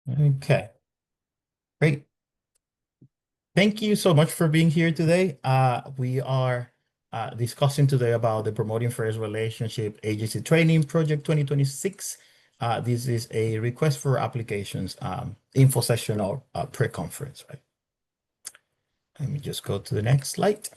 Okay, great. Thank you so much for being here today. We are discussing today about the Promoting First Relationship Agency Training Project 2026. This is a request for applications info session or pre-conference, right? Let me just go to the next slide.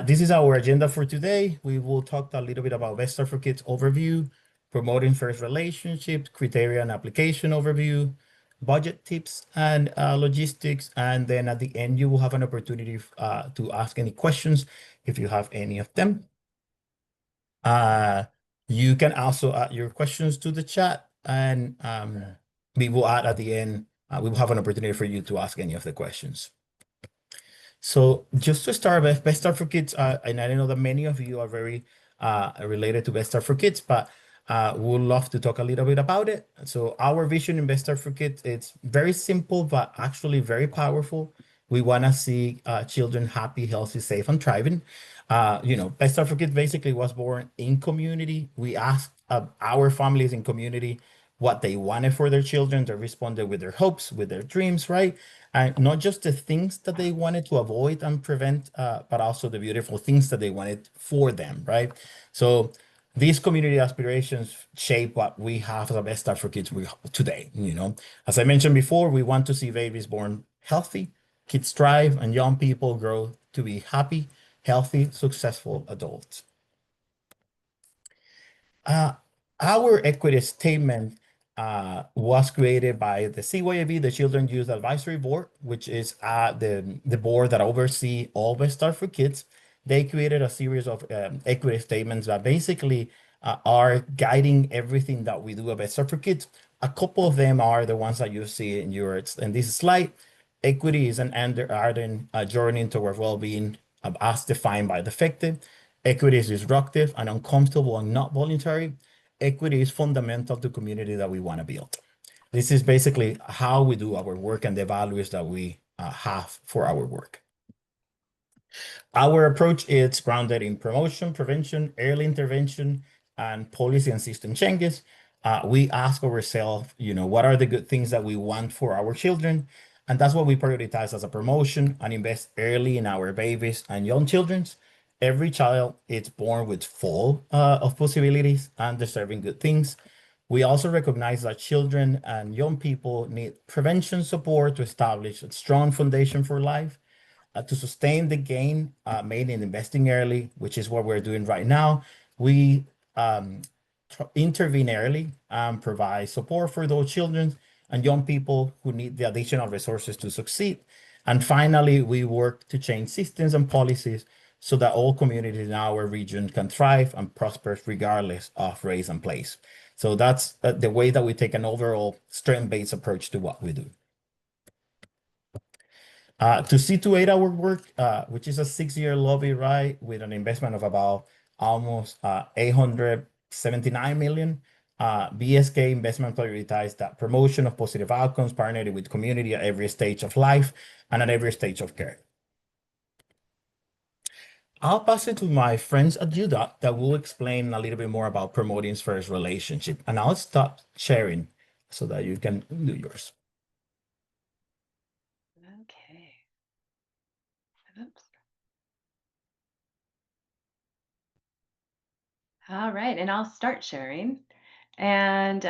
This is our agenda for today. We will talk a little bit about Best Start for Kids overview, promoting first relationships, criteria and application overview, budget tips and logistics. And then at the end, you will have an opportunity to ask any questions if you have any of them. You can also add your questions to the chat and we will add at the end, we will have an opportunity for you to ask any of the questions. So just to start with Best Start for Kids, and I know that many of you are very related to Best Start for Kids, but we'd love to talk a little bit about it. So our vision in Best Start for Kids, it's very simple, but actually very powerful. We want to see children happy, healthy, safe, and thriving. Best Start for Kids basically was born in community. We asked our families in community what they wanted for their children. They responded with their hopes, with their dreams, right? And not just the things that they wanted to avoid and prevent, but also the beautiful things that they wanted for them, right? So these community aspirations shape what we have as a Best Start for Kids today. As I mentioned before, we want to see babies born healthy, kids thrive, and young people grow to be happy, healthy, successful adults. Uh, our equity statement was created by the CYAB, the Children Youth Advisory Board, which is the board that oversee all Best Start for Kids. They created a series of equity statements that basically are guiding everything that we do at Best Start for Kids. A couple of them are the ones that you see in this slide. Equity is an ardent journey toward well-being as defined by the effective. Equity is disruptive and uncomfortable and not voluntary. Equity is fundamental to community that we want to build. This is basically how we do our work and the values that we have for our work. Our approach is grounded in promotion, prevention, early intervention, and policy and system changes. We ask ourselves, what are the good things that we want for our children? And that's what we prioritize as a promotion and invest early in our babies and young children. Every child is born with full of possibilities and deserving good things. We also recognize that children and young people need prevention support to establish a strong foundation for life to sustain the gain made in investing early, which is what we're doing right now. We intervene early and provide support for those children and young people who need the additional resources to succeed. And finally, we work to change systems and policies so that all communities in our region can thrive and prosper regardless of race and place. So that's the way that we take an overall strength-based approach to what we do. To situate our work, which is a 6-year lobby ride with an investment of about almost 879 million, BSK investment prioritized that promotion of positive outcomes, partnering with community at every stage of life and at every stage of care. I'll pass it to my friends at UDOT that will explain a little bit more about promoting first relationship, and I'll stop sharing so that you can do yours. Okay. Oops. All right, and I'll start sharing and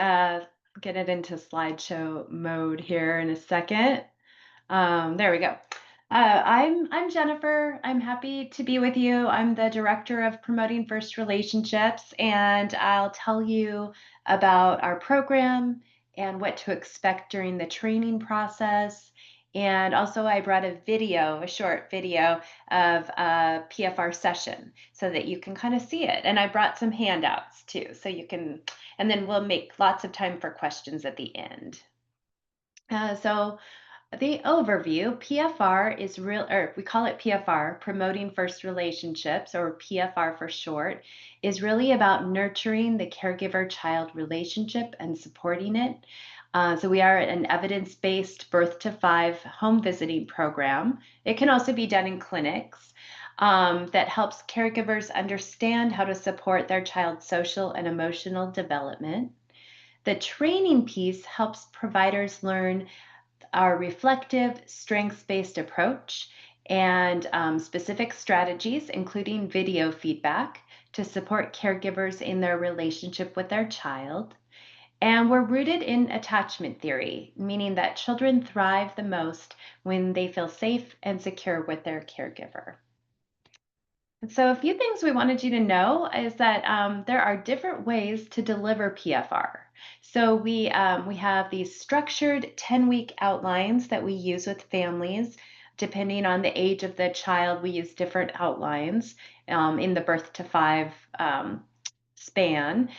get it into slideshow mode here in a second. There we go. I'm Jennifer. I'm happy to be with you. I'm the director of promoting first relationships, and I'll tell you about our program and what to expect during the training process. And also, I brought a short video of a PFR session so that you can kind of see it. And I brought some handouts too, so you can, and then we'll make lots of time for questions at the end. So the overview, PFR is or we call it PFR, Promoting First Relationships, or PFR for short, is really about nurturing the caregiver-child relationship and supporting it. So we are an evidence-based birth to 5 home visiting program. It can also be done in clinics that helps caregivers understand how to support their child's social and emotional development. The training piece helps providers learn our reflective, strengths based approach and specific strategies, including video feedback, to support caregivers in their relationship with their child. And we're rooted in attachment theory, meaning that children thrive the most when they feel safe and secure with their caregiver. And so, a few things we wanted you to know is that there are different ways to deliver PFR. So, we have these structured 10-week outlines that we use with families. Depending on the age of the child, we use different outlines in the birth to five span.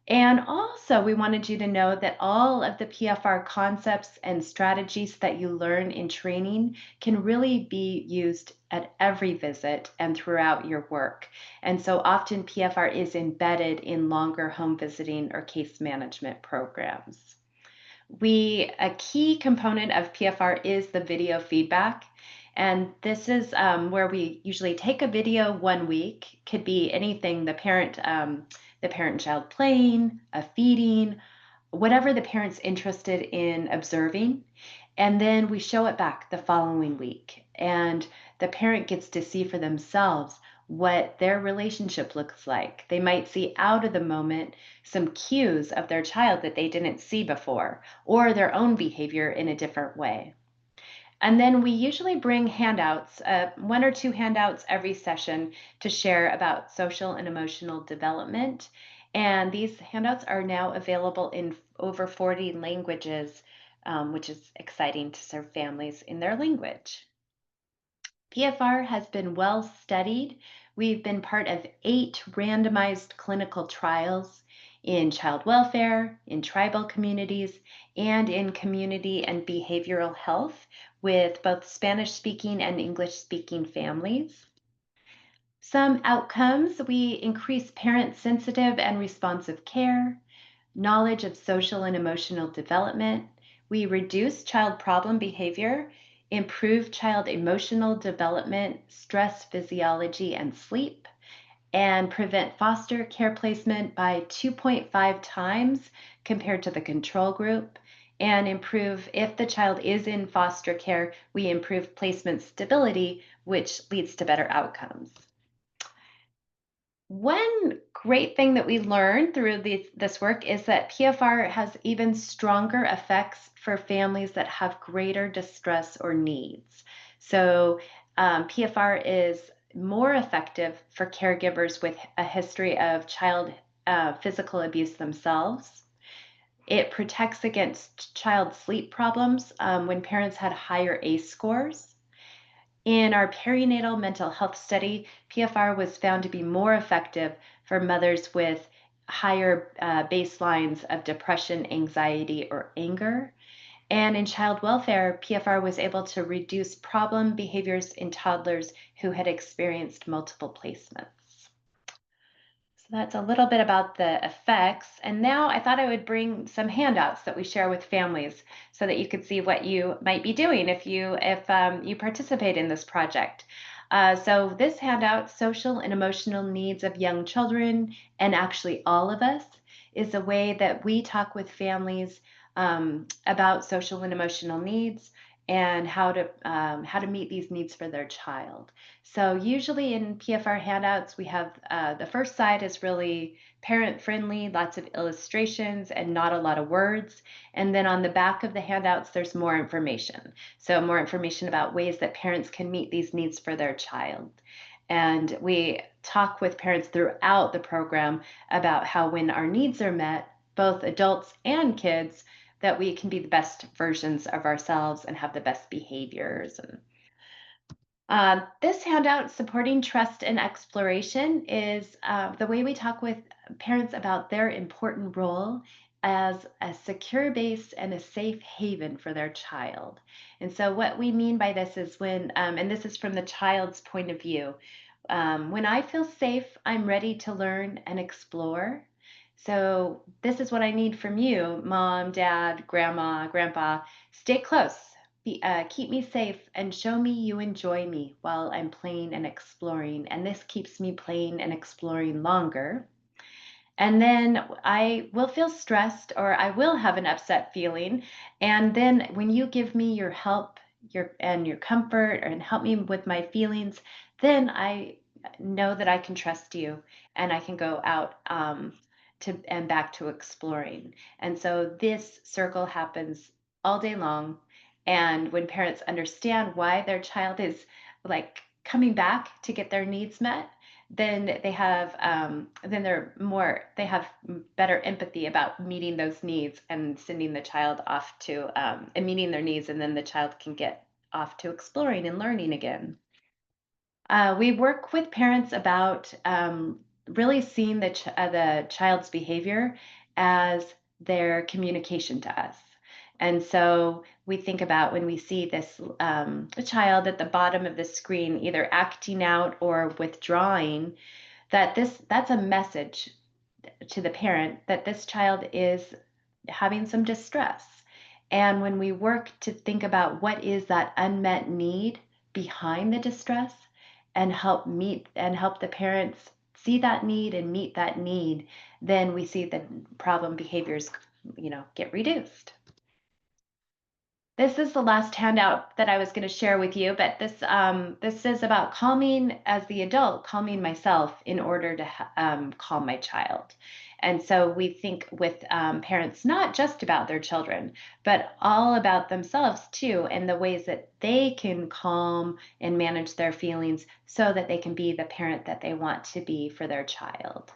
And also, we wanted you to know that all of the PFR concepts and strategies that you learn in training can really be used at every visit and throughout your work. And so often, PFR is embedded in longer home visiting or case management programs. A key component of PFR is the video feedback. And this is where we usually take a video 1 week, could be anything the parent and child playing, a feeding, whatever the parent's interested in observing. And then we show it back the following week. And the parent gets to see for themselves what their relationship looks like. They might see out of the moment some cues of their child that they didn't see before, or their own behavior in a different way. And then we usually bring handouts, one or two handouts every session to share about social and emotional development. And these handouts are now available in over 40 languages, which is exciting to serve families in their language. PFR has been well studied. We've been part of 8 randomized clinical trials in child welfare, in tribal communities, and in community and behavioral health with both Spanish speaking and English speaking families. Some outcomes: we increase parent sensitive and responsive care, knowledge of social and emotional development. We reduce child problem behavior, improve child emotional development, stress physiology, and sleep, and prevent foster care placement by 2.5 times compared to the control group. And improve, if the child is in foster care, we improve placement stability, which leads to better outcomes. One great thing that we learned through this work is that PFR has even stronger effects for families that have greater distress or needs. So, PFR is more effective for caregivers with a history of child physical abuse themselves. It protects against child sleep problems when parents had higher ACE scores. In our perinatal mental health study, PFR was found to be more effective for mothers with higher baselines of depression, anxiety, or anger. And in child welfare, PFR was able to reduce problem behaviors in toddlers who had experienced multiple placements. So that's a little bit about the effects. And now I thought I would bring some handouts that we share with families so that you could see what you might be doing if you participate in this project. So this handout, Social and Emotional Needs of Young Children, and actually all of us, is a way that we talk with families about social and emotional needs and how to meet these needs for their child. So usually in PFR handouts, we have the first side is really parent friendly, lots of illustrations and not a lot of words. And then on the back of the handouts, there's more information. So more information about ways that parents can meet these needs for their child. And we talk with parents throughout the program about how when our needs are met, both adults and kids, that we can be the best versions of ourselves and have the best behaviors. And this handout, Supporting Trust and Exploration, is the way we talk with parents about their important role as a secure base and a safe haven for their child. And so, what we mean by this is and this is from the child's point of view, when I feel safe, I'm ready to learn and explore. So, this is what I need from you, mom, dad, grandma, grandpa. Stay close, keep me safe, and show me you enjoy me while I'm playing and exploring. And this keeps me playing and exploring longer. And then I will feel stressed or I will have an upset feeling. And then when you give me your help, your comfort and help me with my feelings, then I know that I can trust you and I can go out to and back to exploring. And so this circle happens all day long. And when parents understand why their child is like coming back to get their needs met, then they have better empathy about meeting those needs and sending the child off to and meeting their needs, and then the child can get off to exploring and learning again. We work with parents about really seeing the child's behavior as their communication to us. And so we think about when we see this a child at the bottom of the screen either acting out or withdrawing, that's a message to the parent that this child is having some distress. And when we work to think about what is that unmet need behind the distress and help the parents see that need and meet that need, then we see the problem behaviors, get reduced. This is the last handout that I was going to share with you, but this is about calming as the adult, calming myself in order to calm my child. And so we think with parents not just about their children, but all about themselves too, and the ways that they can calm and manage their feelings so that they can be the parent that they want to be for their child.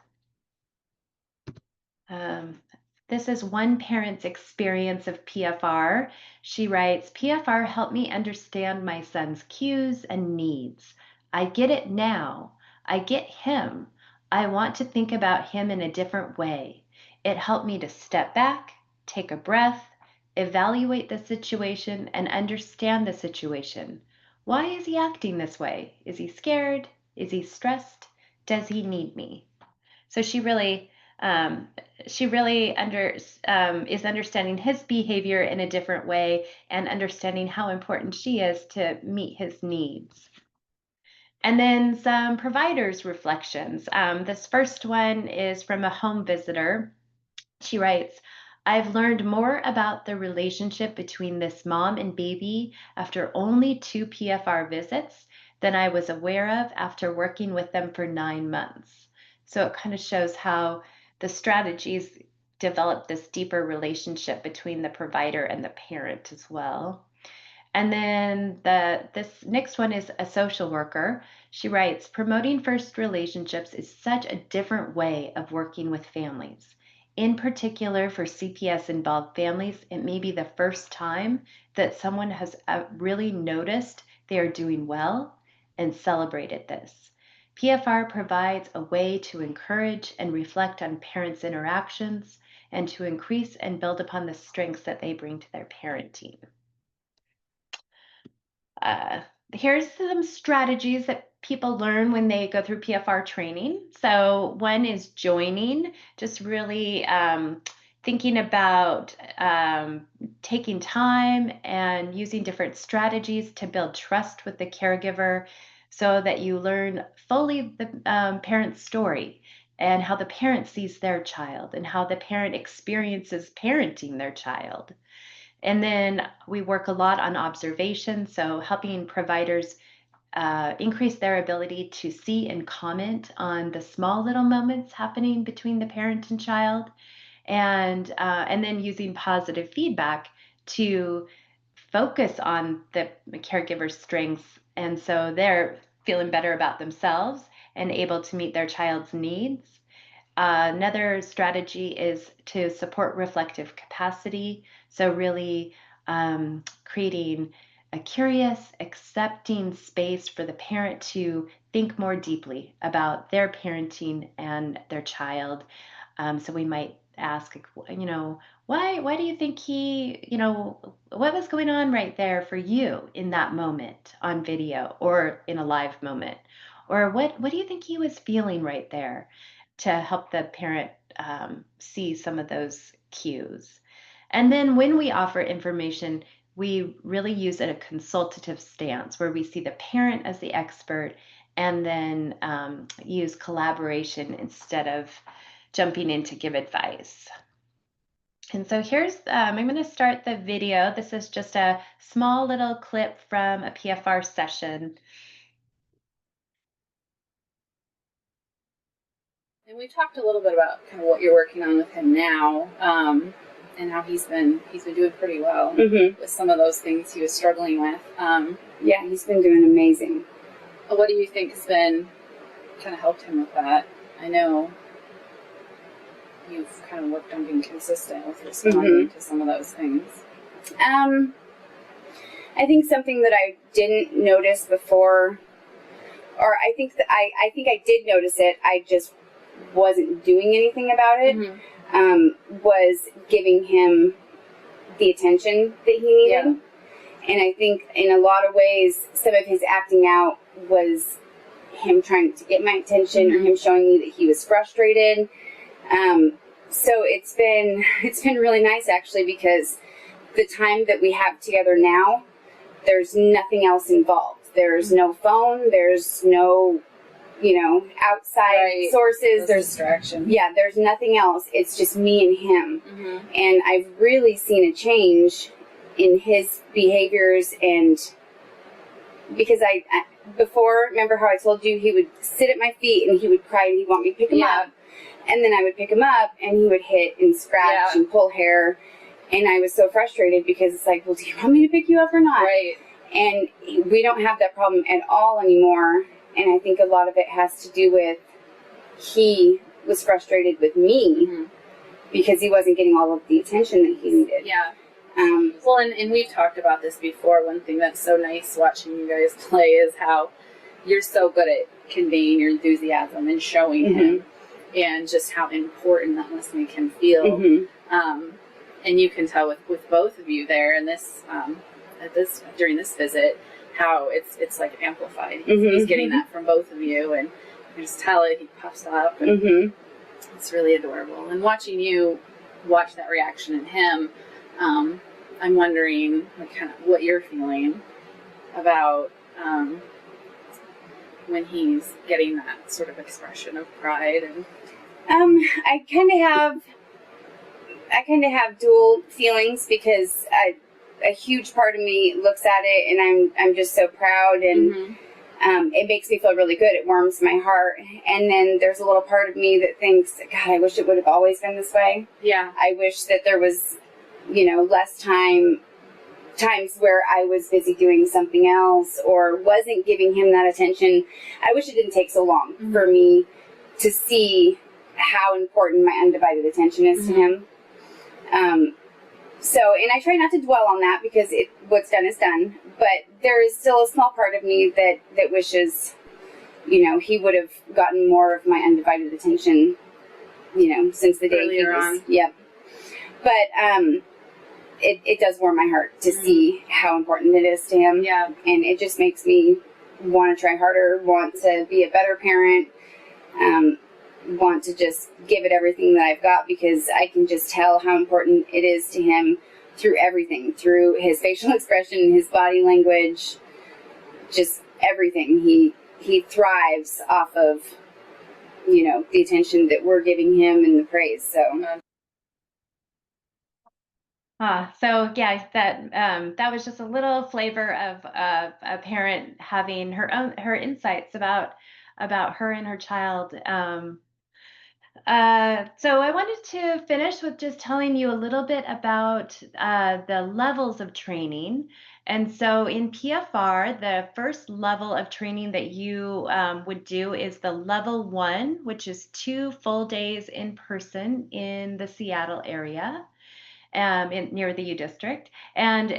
Um, this is one parent's experience of PFR. She writes, PFR helped me understand my son's cues and needs. I get it now. I get him. I want to think about him in a different way. It helped me to step back, take a breath, evaluate the situation, and understand the situation. Why is he acting this way? Is he scared? Is he stressed? Does he need me? So um, she really is understanding his behavior in a different way and understanding how important she is to meet his needs. And then some providers' reflections. This first one is from a home visitor. She writes, I've learned more about the relationship between this mom and baby after only 2 PFR visits than I was aware of after working with them for 9 months. So it kind of shows how the strategies develop this deeper relationship between the provider and the parent as well. And then this next one is a social worker. She writes, promoting first relationships is such a different way of working with families. In particular, for CPS involved families, it may be the first time that someone has really noticed they are doing well and celebrated this. PFR provides a way to encourage and reflect on parents' interactions and to increase and build upon the strengths that they bring to their parenting. Uh, Here's some strategies that people learn when they go through PFR training. So one is joining, just really thinking about taking time and using different strategies to build trust with the caregiver so that you learn fully the parent's story and how the parent sees their child and how the parent experiences parenting their child. And then we work a lot on observation, so helping providers increase their ability to see and comment on the small little moments happening between the parent and child, and then using positive feedback to focus on the caregiver's strengths, and so they're feeling better about themselves and able to meet their child's needs. Another strategy is to support reflective capacity. So, really creating a curious, accepting space for the parent to think more deeply about their parenting and their child. So, we might ask, why do you think what was going on right there for you in that moment on video or in a live moment? Or what do you think he was feeling right there? To help the parent see some of those cues. And then when we offer information, we really use a consultative stance where we see the parent as the expert and then use collaboration instead of jumping in to give advice. And so here's, I'm going to start the video. This is just a small little clip from a PFR session. And we talked a little bit about kind of what you're working on with him now, and how he's been doing pretty well with some of those things he was struggling with. Yeah, he's been doing amazing. What do you think has been kind of helped him with that? I know you've kind of worked on being consistent with responding to some of those things. I think something that I didn't notice before, or I think that I think I did notice it, I just wasn't doing anything about it, was giving him the attention that he needed. Yeah. And I think in a lot of ways, some of his acting out was him trying to get my attention or him showing me that he was frustrated. So it's been really nice actually, because the time that we have together now, there's nothing else involved. There's no phone. There's no, outside sources. There's distraction. Yeah, there's nothing else. It's just me and him. And I've really seen a change in his behaviors, and because I before, remember how I told you he would sit at my feet and he would cry and he'd want me to pick him up. And then I would pick him up and he would hit and scratch and pull hair. And I was so frustrated because it's like, well, do you want me to pick you up or not? Right. And we don't have that problem at all anymore. And I think a lot of it has to do with he was frustrated with me because he wasn't getting all of the attention that he needed. Yeah. Well, and we've talked about this before. One thing that's so nice watching you guys play is how you're so good at conveying your enthusiasm and showing him, and just how important that must make him feel. And you can tell with both of you there in this during this visit how it's like amplified. He's getting that from both of you, and you just tell it. He puffs up, and it's really adorable. And watching you watch that reaction in him, I'm wondering kind of what you're feeling about when he's getting that sort of expression of pride. And I kind of have dual feelings, because a huge part of me looks at it and I'm just so proud, and it makes me feel really good. It warms my heart. And then there's a little part of me that thinks, God, I wish it would have always been this way. Yeah. I wish that there was, less times where I was busy doing something else or wasn't giving him that attention. I wish it didn't take so long for me to see how important my undivided attention is to him. And I try not to dwell on that, because what's done is done. But there is still a small part of me that wishes, he would have gotten more of my undivided attention, since the day earlier he was. on. Yep. But it does warm my heart to see how important it is to him. Yeah. And it just makes me want to try harder, want to be a better parent, want to just give it everything that I've got, because I can just tell how important it is to him through everything, through his facial expression, his body language, just everything. He thrives off of, the attention that we're giving him and the praise. So. So yeah, that was just a little flavor of a parent having her insights about her and her child. So I wanted to finish with just telling you a little bit about the levels of training. And so in PFR, the first level of training that you would do is the level 1, which is 2 full days in person in the Seattle area. Near the U District. And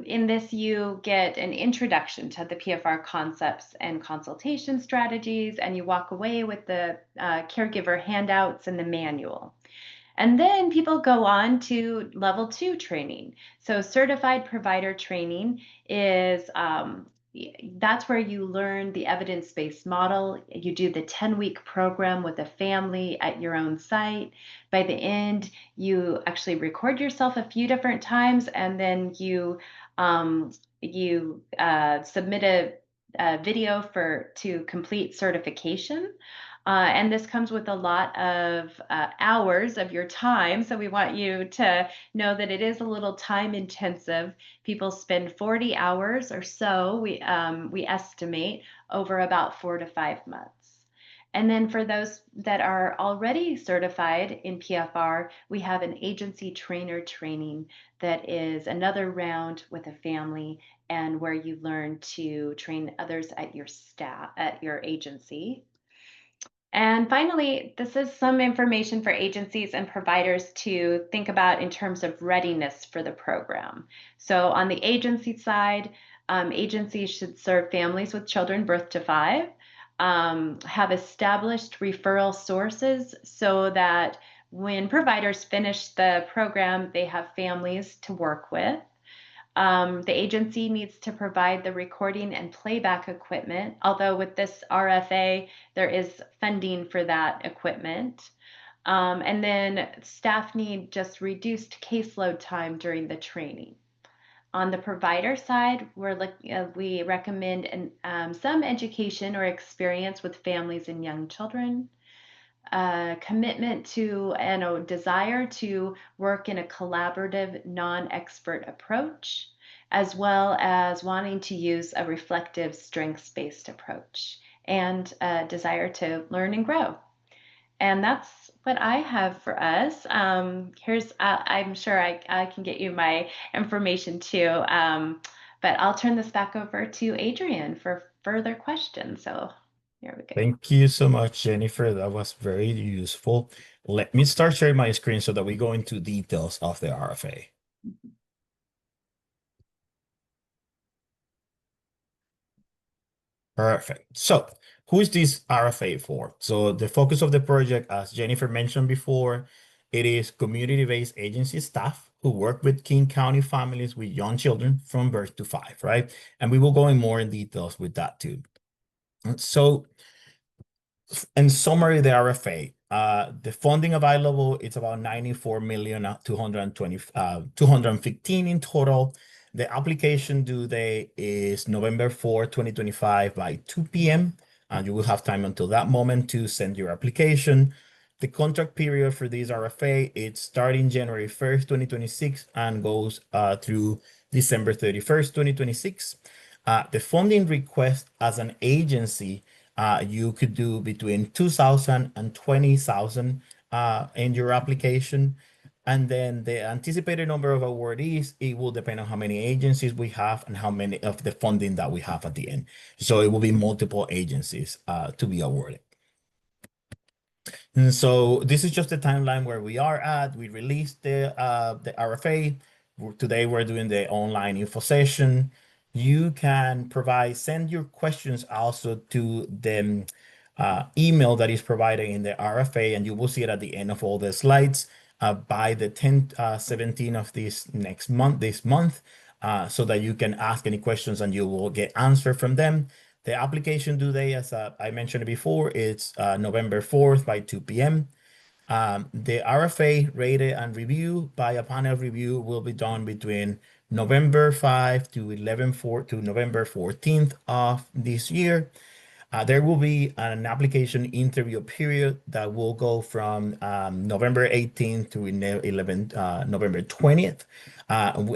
in this, you get an introduction to the PFR concepts and consultation strategies, and you walk away with the caregiver handouts and the manual. And then people go on to level 2 training. So certified provider training is that's where you learn the evidence-based model. You do the 10-week program with a family at your own site. By the end, you actually record yourself a few different times, and then you submit a video to complete certification. And this comes with a lot of hours of your time. So we want you to know that it is a little time intensive. People spend 40 hours or so, we estimate, over about 4 to 5 months. And then for those that are already certified in PFR, we have an agency trainer training that is another round with a family and where you learn to train others at your staff, at your agency. And finally, this is some information for agencies and providers to think about in terms of readiness for the program. So on the agency side, agencies should serve families with children birth to 5, have established referral sources so that when providers finish the program, they have families to work with. The agency needs to provide the recording and playback equipment, although with this RFA, there is funding for that equipment. And then staff need just reduced caseload time during the training. On the provider side, we recommend some education or experience with families and young children, commitment to and a desire to work in a collaborative, non-expert approach, as well as wanting to use a reflective, strengths-based approach, and a desire to learn and grow. And that's what I have for us. I'm sure I can get you my information too, but I'll turn this back over to Adrian for further questions. So here we go. Thank you so much, Jennifer. That was very useful. Let me start sharing my screen so that we go into details of the RFA. Perfect. So who is this RFA for? So the focus of the project, as Jennifer mentioned before, it is community-based agency staff who work with King County families with young children from birth to 5, right? And we will go in more in details with that too. So in summary, the RFA, the funding available, it's about 94 million, 215 in total. The application due date is November 4, 2025 by 2 p.m. And you will have time until that moment to send your application. The contract period for this RFA, it's starting January 1st, 2026 and goes through December 31st, 2026. The funding request as an agency, you could do between 2,000 and 20,000 in your application. And then the anticipated number of awardees, it will depend on how many agencies we have and how many of the funding that we have at the end. So it will be multiple agencies to be awarded. And so this is just the timeline where we are at. We released the RFA. Today we're doing the online info session. You can send your questions also to the email that is provided in the RFA, and you will see it at the end of all the slides by the 10th, 17th of this month, so that you can ask any questions and you will get answer from them. The application due date, as I mentioned before, it's November 4th by 2 p.m. The RFA rated and review by a panel review will be done between November 5 to November 14th of this year. There will be an application interview period that will go from November 18th to November 20th.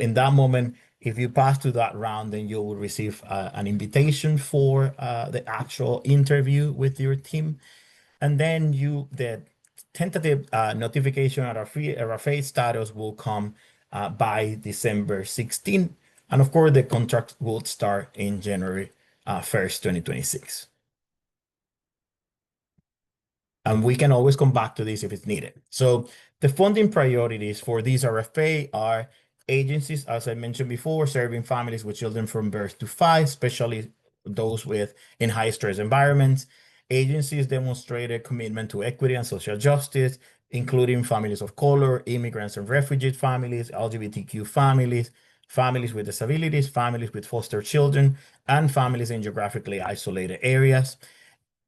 In that moment, if you pass to that round, then you will receive an invitation for the actual interview with your team. And then the tentative notification at our RFA status will come by December 16th. And of course, the contract will start in January 1st, 2026. And we can always come back to this if it's needed. So the funding priorities for these RFA are agencies, as I mentioned before, serving families with children from birth to 5, especially those in high stress environments. Agencies demonstrated commitment to equity and social justice, including families of color, immigrants and refugee families, LGBTQ families, families with disabilities, families with foster children, and families in geographically isolated areas.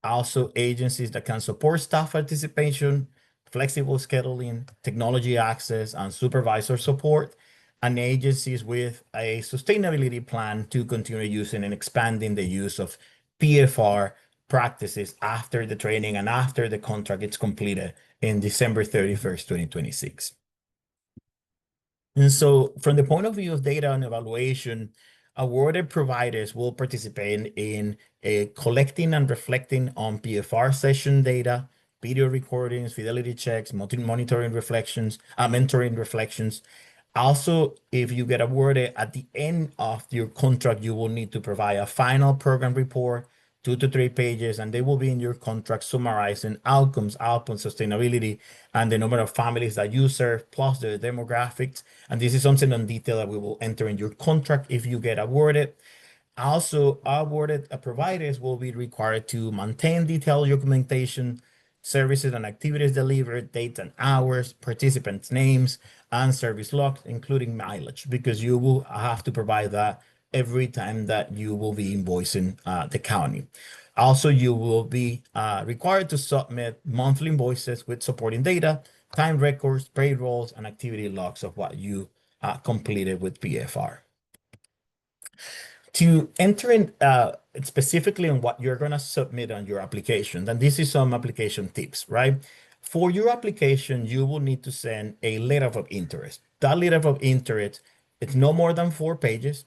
Also, agencies that can support staff participation, flexible scheduling, technology access, and supervisor support, and agencies with a sustainability plan to continue using and expanding the use of PFR practices after the training and after the contract is completed in December 31st, 2026. And so from the point of view of data and evaluation, awarded providers will participate in collecting and reflecting on PFR session data, video recordings, fidelity checks, monitoring reflections, mentoring reflections. Also, if you get awarded at the end of your contract, you will need to provide a final program report, 2 to 3 pages, and they will be in your contract summarizing outcomes, output, sustainability, and the number of families that you serve, plus the demographics. And this is something in detail that we will enter in your contract if you get awarded. Also, awarded providers will be required to maintain detailed documentation, services and activities delivered, dates and hours, participants' names, and service logs, including mileage, because you will have to provide that every time that you will be invoicing the county. Also, you will be required to submit monthly invoices with supporting data, time records, payrolls, and activity logs of what you completed with PFR. To enter in specifically on what you're going to submit on your application, then this is some application tips, right? For your application, you will need to send a letter of interest. That letter of interest, it's no more than 4 pages.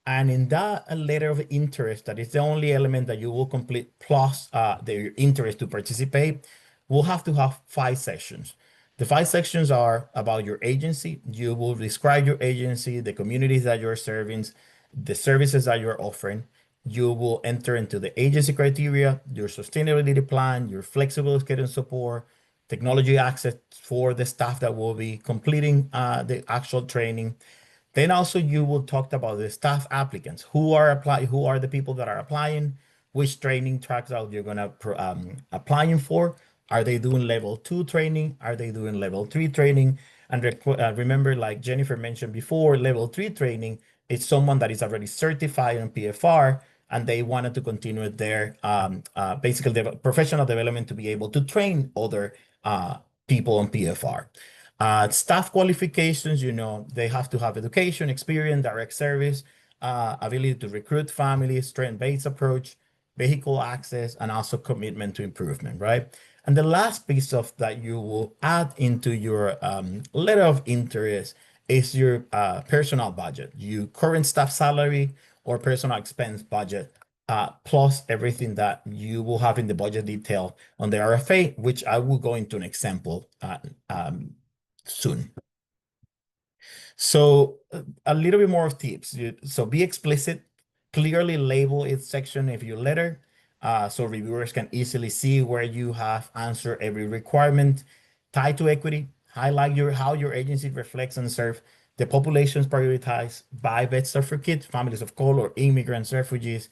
And in that letter of interest, that is the only element that you will complete, plus the interest to participate, we'll have to have 5 sections. The 5 sections are about your agency. You will describe your agency, the communities that you're serving, the services that you're offering. You will enter into the agency criteria, your sustainability plan, your flexible schedule support, technology access for the staff that will be completing the actual training. Then also you will talk about the staff applicants, who are the people that are applying, which training tracks out you're gonna applying for. Are they doing level 2 training? Are they doing level 3 training? And remember, like Jennifer mentioned before, level 3 training is someone that is already certified in PFR and they wanted to continue their basically their professional development to be able to train other people on PFR. Staff qualifications, they have to have education, experience, direct service, ability to recruit families, strength-based approach, vehicle access, and also commitment to improvement, right? And the last piece of that you will add into your letter of interest is your personal budget, your current staff salary or personal expense budget, plus everything that you will have in the budget detail on the RFA, which I will go into an example soon. So a little bit more of tips. So be explicit, clearly label each section of your letter so reviewers can easily see where you have answered every requirement. Tied to equity, highlight how your agency reflects and serve the populations prioritized by Beds for Kids, families of color, immigrants, refugees.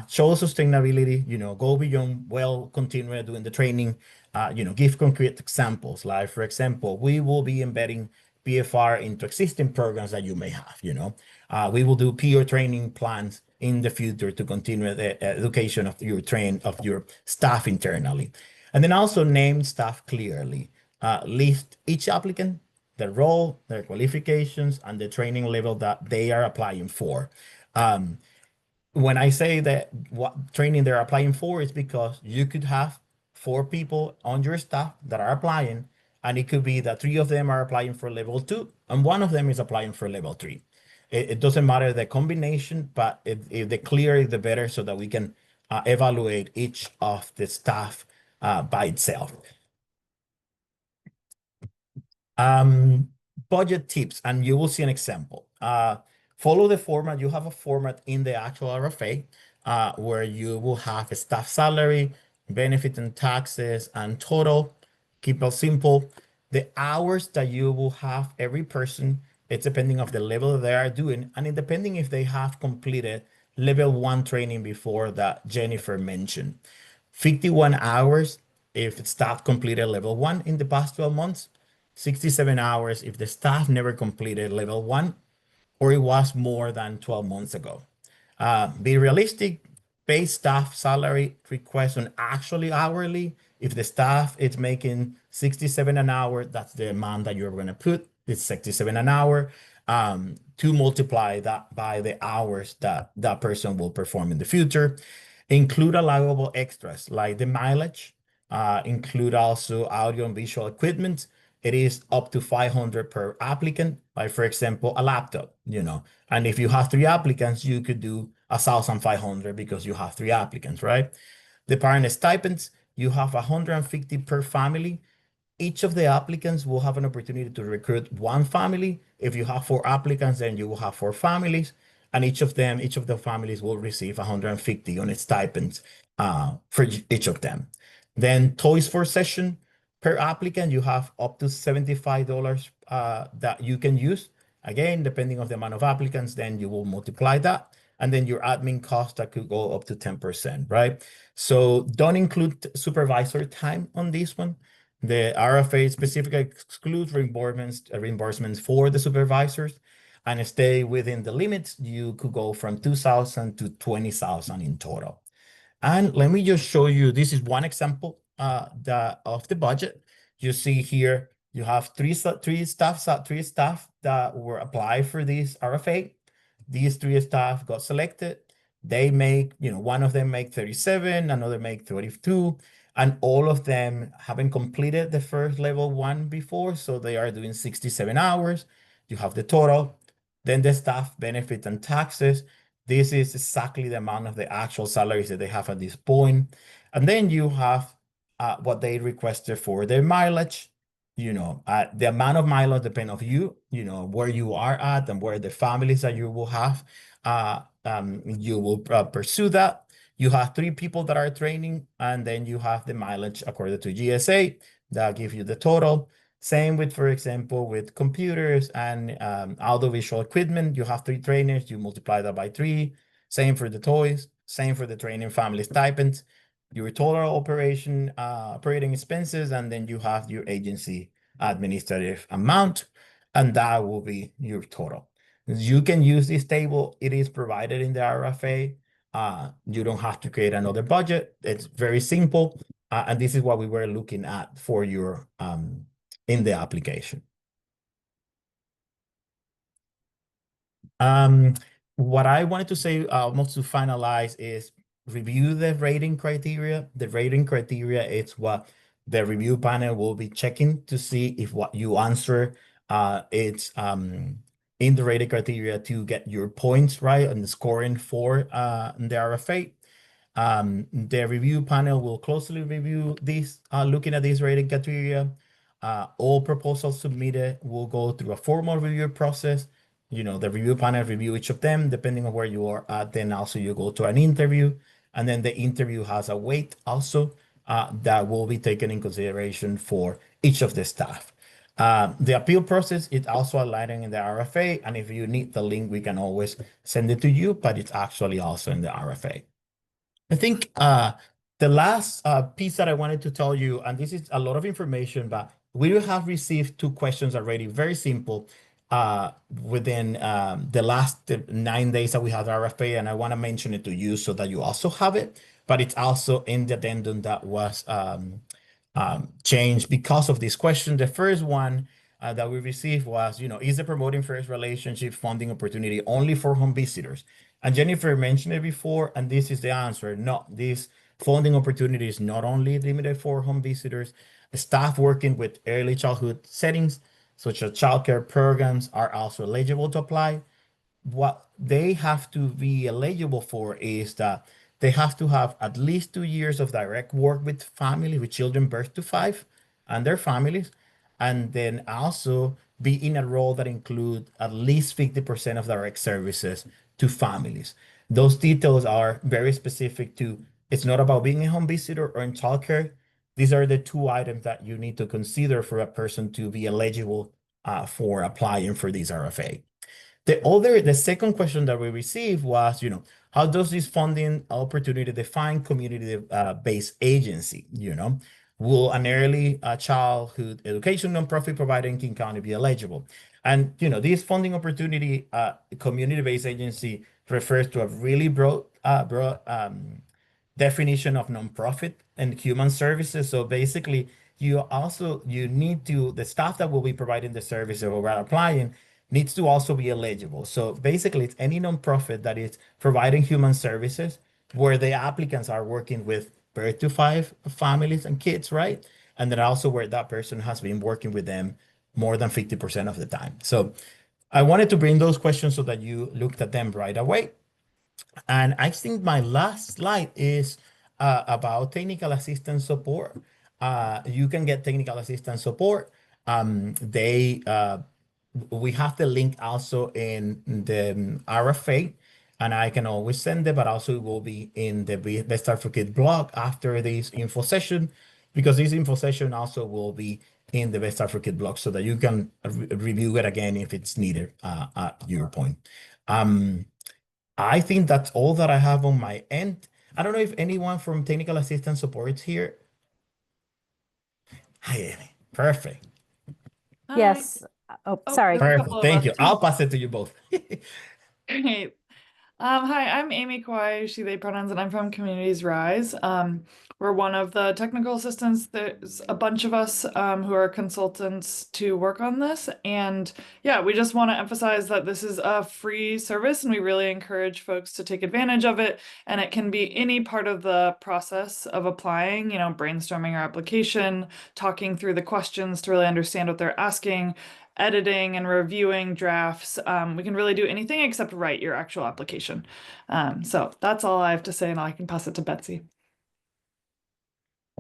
Show sustainability, go beyond, continue doing the training, give concrete examples. Like, for example, we will be embedding PFR into existing programs that you may have, we will do peer training plans in the future to continue the education of your staff internally. And then also name staff clearly. List each applicant, their role, their qualifications, and the training level that they are applying for. When I say that what training they're applying for, is because you could have 4 people on your staff that are applying, and it could be that 3 of them are applying for level 2 and 1 of them is applying for level 3. It doesn't matter the combination, but if the clearer, the better, so that we can evaluate each of the staff by itself. Budget tips, and you will see an example. Follow the format. You have a format in the actual RFA where you will have a staff salary, benefit and taxes, and total. Keep it simple. The hours that you will have every person, it's depending of the level they are doing, and it depending if they have completed level 1 training before that Jennifer mentioned. 51 hours if staff completed level 1 in the past 12 months, 67 hours if the staff never completed level 1, or it was more than 12 months ago. Be realistic, pay staff salary request on actually hourly. If the staff is making 67 an hour, that's the amount that you're going to put. It's 67 an hour to multiply that by the hours that that person will perform in the future. Include allowable extras like the mileage, include also audio and visual equipment. It is up to 500 per applicant, like for example, a laptop, and if you have 3 applicants, you could do 1,500 because you have 3 applicants, right? The parent stipends, you have 150 per family. Each of the applicants will have an opportunity to recruit 1 family. If you have 4 applicants, then you will have 4 families, and each of the families will receive 150 on its stipends for each of them. Then toys for session per applicant, you have up to $75 that you can use. Again, depending on the amount of applicants, then you will multiply that. And then your admin cost that could go up to 10%, right? So don't include supervisor time on this one. The RFA specifically excludes reimbursements for the supervisors and stay within the limits. You could go from 2,000 to 20,000 in total. And let me just show you, this is one example of the budget. You see here, you have three staff that were applied for this RFA. These 3 staff got selected. They make, one of them make 37, another make 32, and all of them haven't completed the first level 1 before, so they are doing 67 hours. You have the total. Then the staff benefits and taxes. This is exactly the amount of the actual salaries that they have at this point. And then you have what they requested for their mileage. The amount of mileage depends on you, where you are at and where the families that you will have. You will pursue that. You have 3 people that are training, and then you have the mileage according to GSA that give you the total. Same with, for example, with computers and audiovisual equipment. You have 3 trainers, you multiply that by 3. Same for the toys, same for the training family stipends, your total operating expenses, and then you have your agency administrative amount, and that will be your total. You can use this table. It is provided in the RFA. You don't have to create another budget. It's very simple. And this is what we were looking at for your in the application. What I wanted to say almost to finalize is review the rating criteria. The rating criteria is what the review panel will be checking to see if what you answer it's in the rating criteria to get your points right and the scoring for the RFA. The review panel will closely review this, looking at these rating criteria. All proposals submitted will go through a formal review process. The review panel review each of them, depending on where you are at. Then also you go to an interview, and then the interview has a weight also that will be taken in consideration for each of the staff. The appeal process is also outlined in the RFA, and if you need the link, we can always send it to you, but it's actually also in the RFA. I think the last piece that I wanted to tell you, and this is a lot of information, but we have received 2 questions already, very simple, within the last 9 days that we had RFA, and I want to mention it to you so that you also have it, but it's also in the addendum that was changed because of this question. The first one that we received was, is the promoting first relationship funding opportunity only for home visitors? And Jennifer mentioned it before, and this is the answer. No, this funding opportunity is not only limited for home visitors. Staff working with early childhood settings, such as childcare programs, are also eligible to apply. What they have to be eligible for is that they have to have at least 2 years of direct work with families with children birth to 5 and their families, and then also be in a role that include at least 50% of direct services to families. Those details are very specific to, it's not about being a home visitor or in childcare. These are the 2 items that you need to consider for a person to be eligible for applying for this RFA. The second question that we received was, how does this funding opportunity define community-based agency? Will an early childhood education nonprofit provider in King County be eligible? And, this funding opportunity community-based agency refers to a really broad definition of nonprofit and human services. So basically, the staff that will be providing the service or applying needs to also be eligible. So basically, it's any nonprofit that is providing human services where the applicants are working with birth to five families and kids, right? And then also where that person has been working with them more than 50% of the time. So I wanted to bring those questions so that you looked at them right away. And I think my last slide is about technical assistance support. You can get technical assistance support. We have the link also in the RFA, and I can always send it, but also it will be in the Best Advocate blog after this info session, because this info session also will be in the Best Advocate blog so that you can review it again if it's needed at your point. I think that's all that I have on my end. I don't know if anyone from technical assistance support is here. Hi, Amy. Perfect. Hi. Yes. Oh, Oh, sorry. there's a Perfect. couple of Thank us. you. I'll pass it to you both. Great. Hi, I'm Amy Kwai, she, they pronouns, and I'm from Communities Rise. We're one of the technical assistants. There's a bunch of us who are consultants to work on this. And yeah, we just want to emphasize that this is a free service and we really encourage folks to take advantage of it. And it can be any part of the process of applying, you know, brainstorming our application, talking through the questions to really understand what they're asking, editing and reviewing drafts. We can really do anything except write your actual application. So that's all I have to say, and I can pass it to Betsy.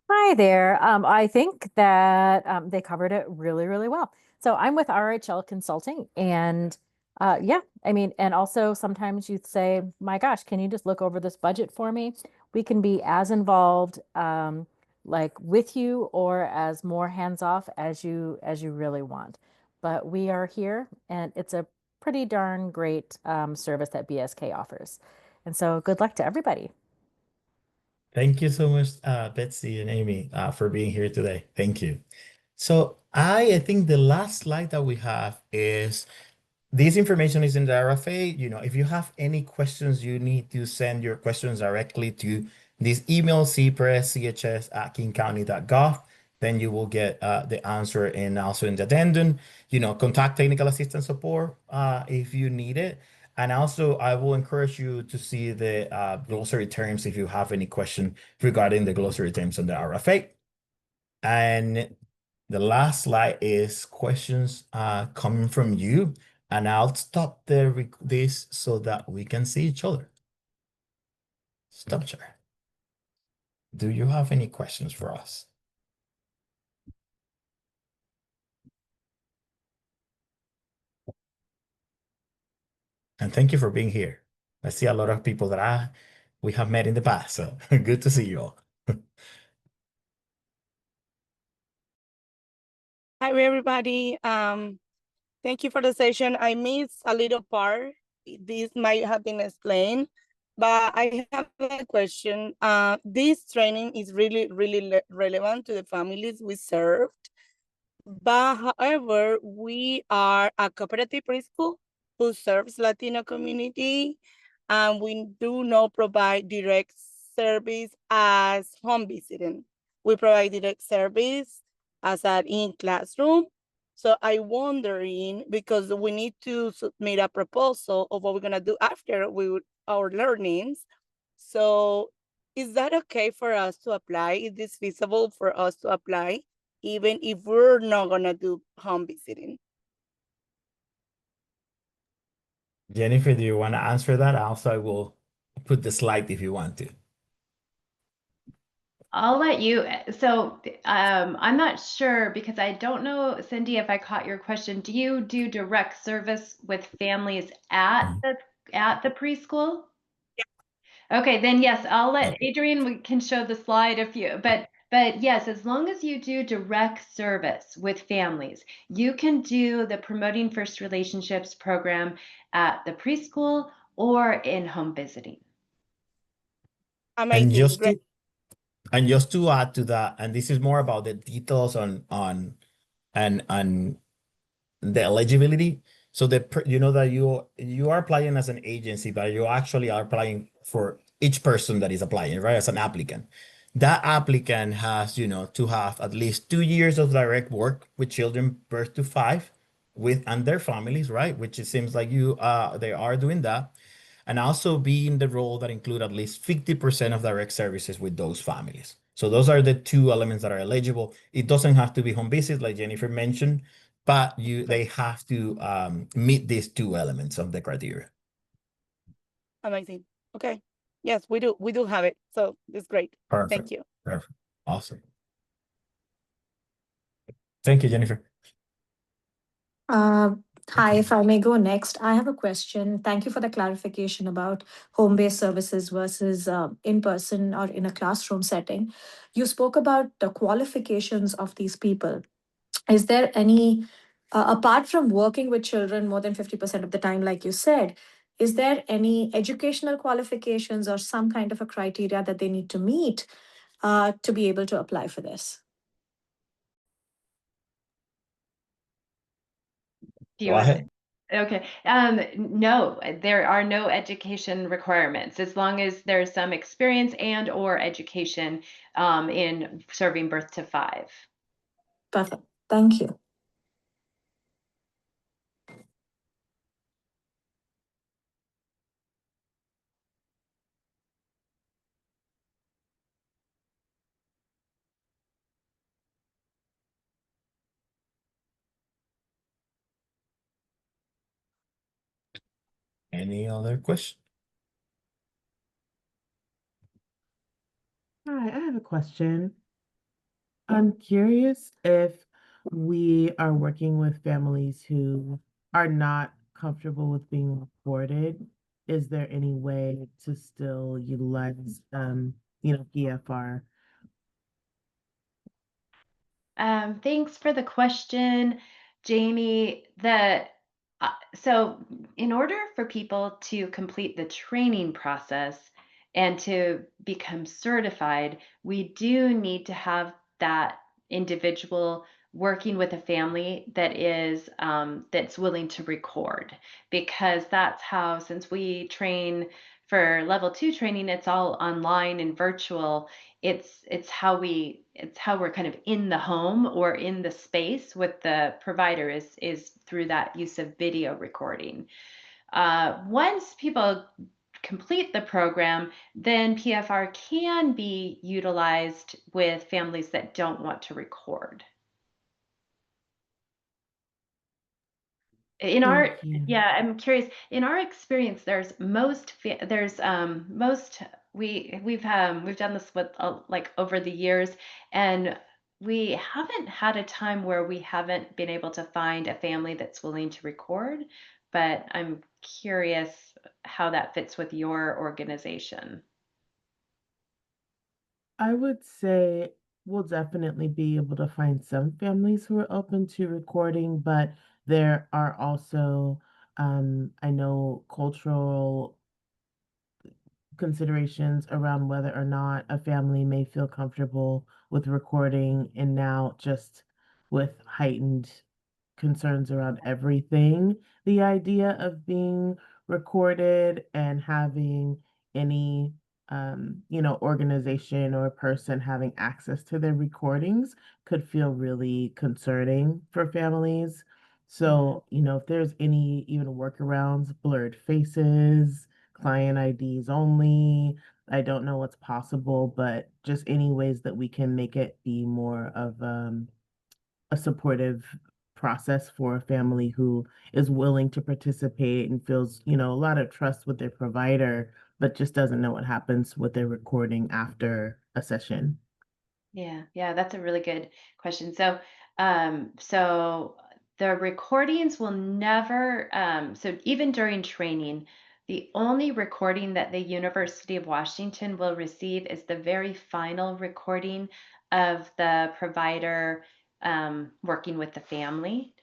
Hi there. I think that they covered it really, really well. So I'm with RHL Consulting, and yeah, I mean, and also sometimes you'd say, my gosh, can you just look over this budget for me? We can be as involved like with you or as more hands-off as you really want. But we are here, and it's a pretty darn great service that BSK offers. And so good luck to everybody. Thank you so much, Betsy and Amy, for being here today. Thank you. So I think the last slide that we have is this information is in the RFA. You know, if you have any questions, you need to send your questions directly to this email, cpress@kingcounty.gov. Then you will get the answer, and also in the addendum, you know, contact technical assistance support if you need it. And also, I will encourage you to see the glossary terms if you have any question regarding the glossary terms on the RFA. And the last slide is questions coming from you. And I'll stop this so that we can see each other. Stop share. Do you have any questions for us? And thank you for being here. I see a lot of people that we have met in the past, so good to see you all. Hi, everybody. Thank you for the session. I missed a little part. This might have been explained, but I have a question. This training is really, really relevant to the families we served. But however, we are a cooperative preschool who serves Latino community, and we do not provide direct service as home visiting. We provide direct service as an in-classroom. So I wondering, because we need to submit a proposal of what we're gonna do after our learnings. So is that okay for us to apply? Is this feasible for us to apply, even if we're not gonna do home visiting? Jennifer, do you want to answer that? Also, I will put the slide if you want to. I'll let you. So I'm not sure because I don't know, Cindy, if I caught your question. Do you do direct service with families at the preschool? Yeah. Okay, then yes, I'll let Adrian, we can show the slide if you, but yes, as long as you do direct service with families, you can do the Promoting First Relationships program at the preschool or in home visiting. Amazing. And just to add to that, and this is more about the details on the eligibility. So you know that you are applying as an agency, but you actually are applying for each person that is applying, right? As an applicant. That applicant has, you know, to have at least 2 years of direct work with children birth to 5 and their families, right? Which it seems like they are doing that. and also be in the role that include at least 50% of direct services with those families. So those are the two elements that are eligible. It doesn't have to be home visit like Jennifer mentioned, but they have to meet these two elements of the criteria. Amazing. Okay. Yes, we do. We do have it. So it's great. Perfect. Thank you. Perfect. Awesome. Thank you, Jennifer. Hi, if I may go next, I have a question. Thank you for the clarification about home-based services versus in-person or in a classroom setting. You spoke about the qualifications of these people. Is there any, apart from working with children more than 50% of the time, like you said, is there any educational qualifications or some kind of a criteria that they need to meet to be able to apply for this? Do you Go want ahead. Okay. No, there are no education requirements as long as there's some experience and or education in serving birth to 5. Perfect. Thank you. Any other question? Hi, I have a question. I'm curious if we are working with families who are not comfortable with being recorded. Is there any way to still utilize, PFR? Thanks for the question, Jamie. So in order for people to complete the training process and to become certified, we do need to have that individual working with a family that is that's willing to record, because that's how, since we train for level 2 training, it's all online and virtual. It's how we're kind of in the home or in the space with the provider is through that use of video recording. Once people complete the program, then PFR can be utilized with families that don't want to record. In our, Thank you. yeah, I'm curious. In our experience, we've done this with like over the years, and we haven't had a time where we haven't been able to find a family that's willing to record. But I'm curious how that fits with your organization. I would say we'll definitely be able to find some families who are open to recording, but there are also, I know, cultural considerations around whether or not a family may feel comfortable with recording, and now just with heightened concerns around everything, the idea of being recorded and having any organization or person having access to their recordings could feel really concerning for families. So, if there's any even workarounds, blurred faces, client IDs only, I don't know what's possible, but just any ways that we can make it be more of a supportive process for a family who is willing to participate and feels, a lot of trust with their provider, but just doesn't know what happens with their recording after a session. Yeah, that's a really good question. So the recordings will never, so even during training, the only recording that the University of Washington will receive is the very final recording of the provider working with the family.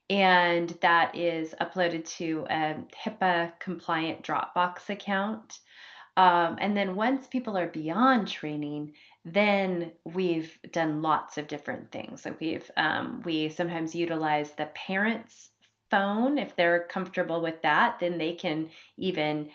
And that is uploaded to a HIPAA compliant Dropbox account. And then once people are beyond training, then we've done lots of different things. So we sometimes utilize the parent's phone if they're comfortable with that. Then they can even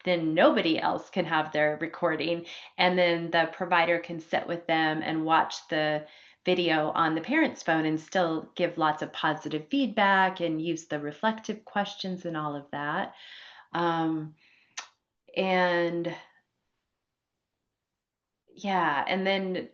then nobody else can have their recording, and then the provider can sit with them and watch the video on the parent's phone and still give lots of positive feedback and use the reflective questions and all of that. And yeah, and then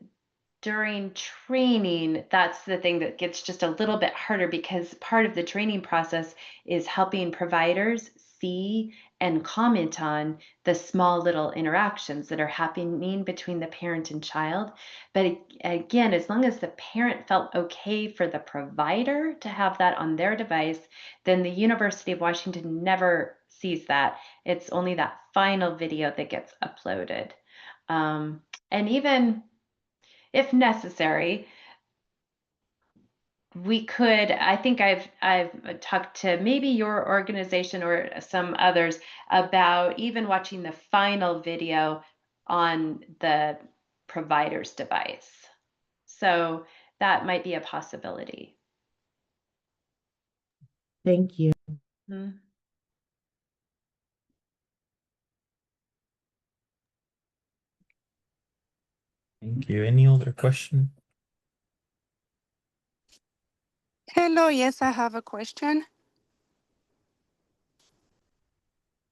during training, that's the thing that gets just a little bit harder because part of the training process is helping providers see and comment on the small little interactions that are happening between the parent and child. But again, as long as the parent felt okay for the provider to have that on their device, then the University of Washington never sees that. It's only that final video that gets uploaded. And even if necessary, we could, I think I've talked to maybe your organization or some others about even watching the final video on the provider's device. So that might be a possibility. Thank you. Hmm. Thank you. Any other question? Hello, yes, I have a question.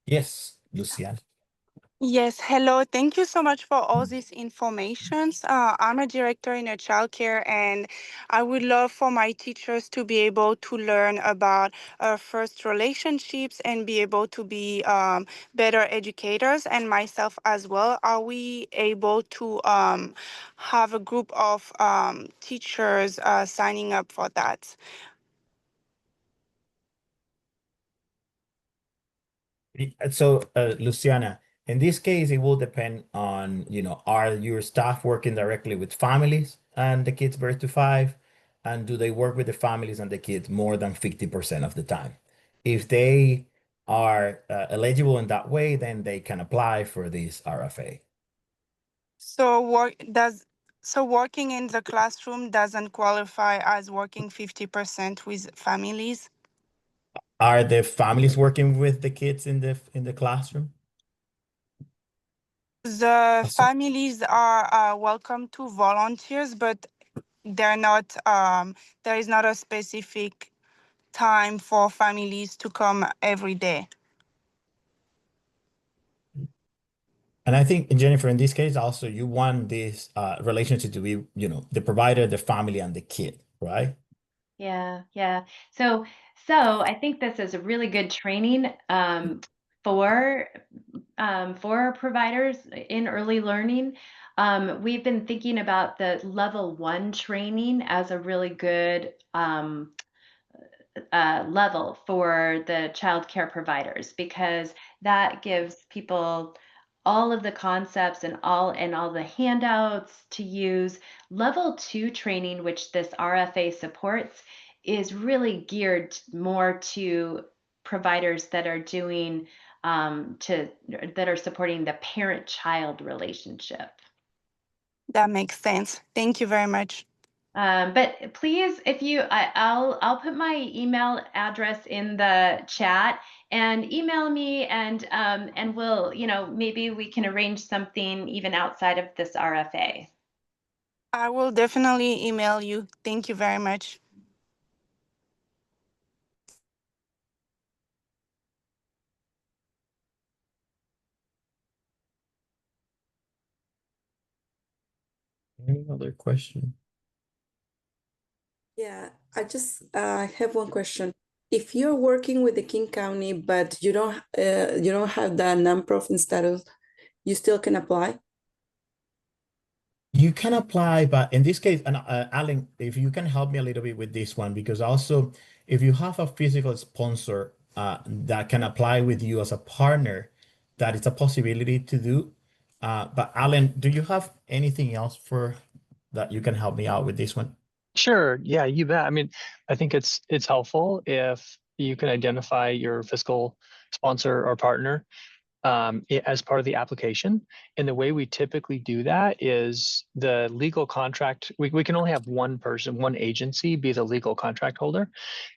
Yes, Luciana. Yes, hello. Thank you so much for all these informations. I'm a director in a childcare, and I would love for my teachers to be able to learn about first relationships and be able to be better educators, and myself as well. Are we able to have a group of teachers signing up for that? So, Luciana, in this case, it will depend on, are your staff working directly with families and the kids birth to 5? And do they work with the families and the kids more than 50% of the time? If they are eligible in that way, then they can apply for this RFA. So working in the classroom doesn't qualify as working 50% with families? Are the families working with the kids in the classroom? The So, families are welcome to volunteers, but they're not. There is not a specific time for families to come every day. and I think, Jennifer, in this case, also you want this relationship to be, the provider, the family, and the kid, right? Yeah, yeah. So I think this is a really good training for providers in early learning. We've been thinking about the level 1 training as a really good level for the child care providers because that gives people all of the concepts and all the handouts to use. Level 2 training, which this RFA supports, is really geared more to providers that are doing that are supporting the parent-child relationship. That makes sense. Thank you very much. But please, if you, I'll put my email address in the chat and email me, and we'll, maybe we can arrange something even outside of this RFA. I will definitely email you. Thank you very much. Any other question? Yeah, I just have one question. If you're working with the King County, but you don't have the nonprofit status, you still can apply? You can apply, but in this case, and Alan, if you can help me a little bit with this one, because also if you have a physical sponsor that can apply with you as a partner, that is a possibility to do. But Alan, do you have anything else for that you can help me out with this one? Sure. Yeah, you bet. I mean, I think it's helpful if you can identify your fiscal sponsor or partner as part of the application. And the way we typically do that is the legal contract. We can only have one person, one agency be the legal contract holder.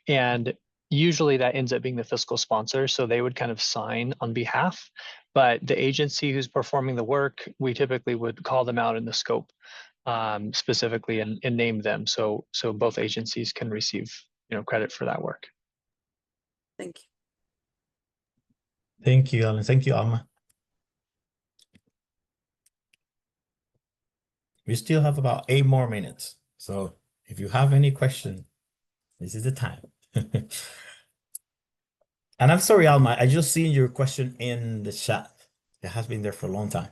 And usually that ends up being the fiscal sponsor. So they would kind of sign on behalf. But the agency who's performing the work, we typically would call them out in the scope specifically and name them. So both agencies can receive credit for that work. Thank you. Thank you, Alan. Thank you, Alma. We still have about 8 more minutes. So if you have any question, this is the time. And I'm sorry, Alma, I just seen your question in the chat. It has been there for a long time.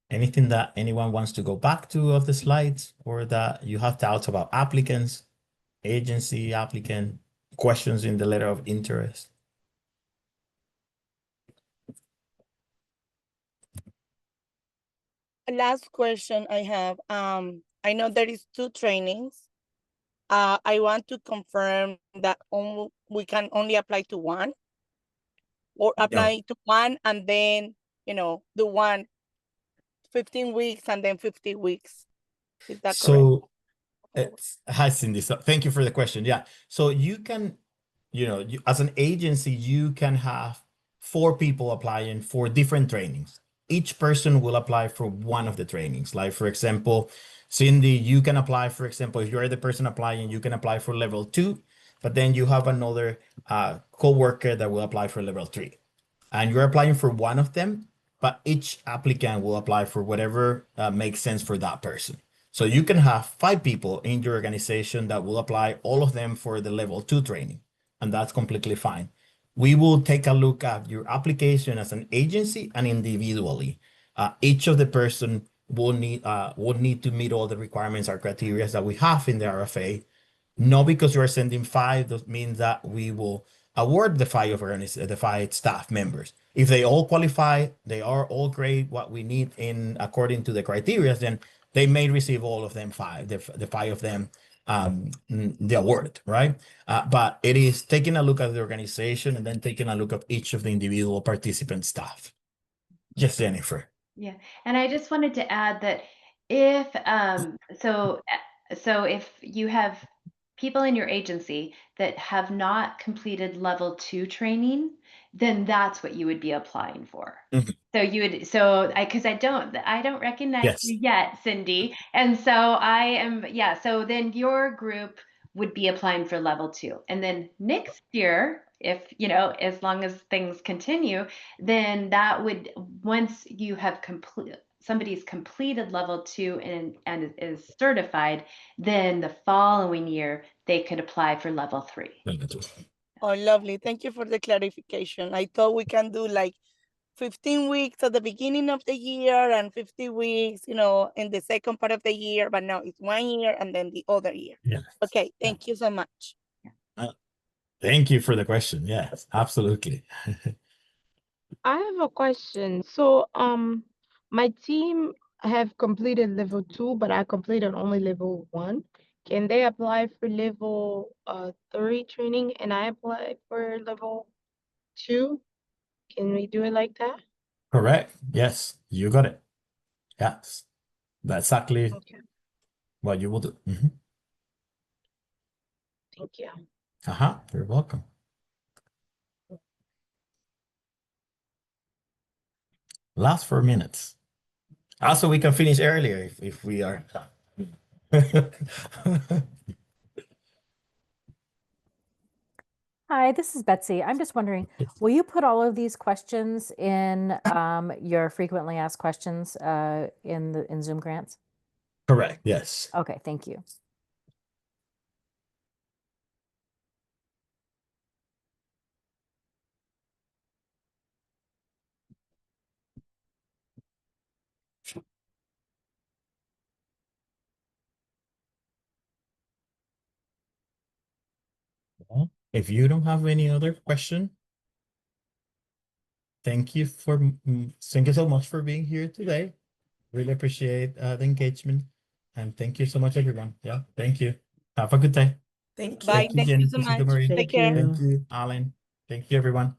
Anything that anyone wants to go back to of the slides, or that you have doubts about applicants, agency, applicant, questions in the letter of interest? Last question I have. I know there is 2 trainings. I want to confirm that we can only apply to one, or apply to one and then, do one 15 weeks and then 50 weeks. Is that correct? Hi, Cindy. So thank you for the question. Yeah. So you can, as an agency, you can have 4 people applying for different trainings. Each person will apply for one of the trainings. Like, for example, Cindy, you can apply, for example, if you're the person applying, you can apply for level 2, but then you have another co-worker that will apply for level 3. And you're applying for one of them, but each applicant will apply for whatever makes sense for that person. So you can have 5 people in your organization that will apply, all of them for the level 2 training, and that's completely fine. We will take a look at your application as an agency and individually. Each of the person will need to meet all the requirements or criteria that we have in the RFA. Not because you are sending 5, that means that we will award the 5 staff members. If they all qualify, they are all great, what we need in according to the criteria, then they may receive all of them 5, the 5 of them, the award, right? But it is taking a look at the organization and then taking a look at each of the individual participant staff. Yes, Jennifer. Yeah, and I just wanted to add that if so if you have people in your agency that have not completed level 2 training, then that's what you would be applying for. So you would, because I don't recognize you yet, Cindy, and so I am, so then your group would be applying for level 2, and then next year, if as long as things continue, then that would, once you have somebody's completed level 2 and is certified, then the following year they could apply for level 3. Oh, lovely. Thank you for the clarification. I thought we can do like 15 weeks at the beginning of the year and 50 weeks, in the second part of the year, but now it's 1 year and then the other year. Yeah. Okay, thank you so much. Thank you for the question. Yes, absolutely. I have a question. So, my team have completed level 2, but I completed only level 1. Can they apply for level 3 training and I apply for level 2? Can we do it like that? Correct. Yes, you got it. Yes, that's exactly what you will do. Thank you. You're welcome. Last 4 minutes. Also, we can finish earlier if we are. Hi, this is Betsy. I'm just wondering, will you put all of these questions in your frequently asked questions in Zoom grants? Correct. Yes. Okay, thank you. If you don't have any other question, thank you so much for being here today. Really appreciate the engagement, and thank you so much, everyone. Yeah, thank you. Have a good day. Thank you. Bye. Thank you so Jenny. much. Take care. Thank you, Alan. Thank you, everyone.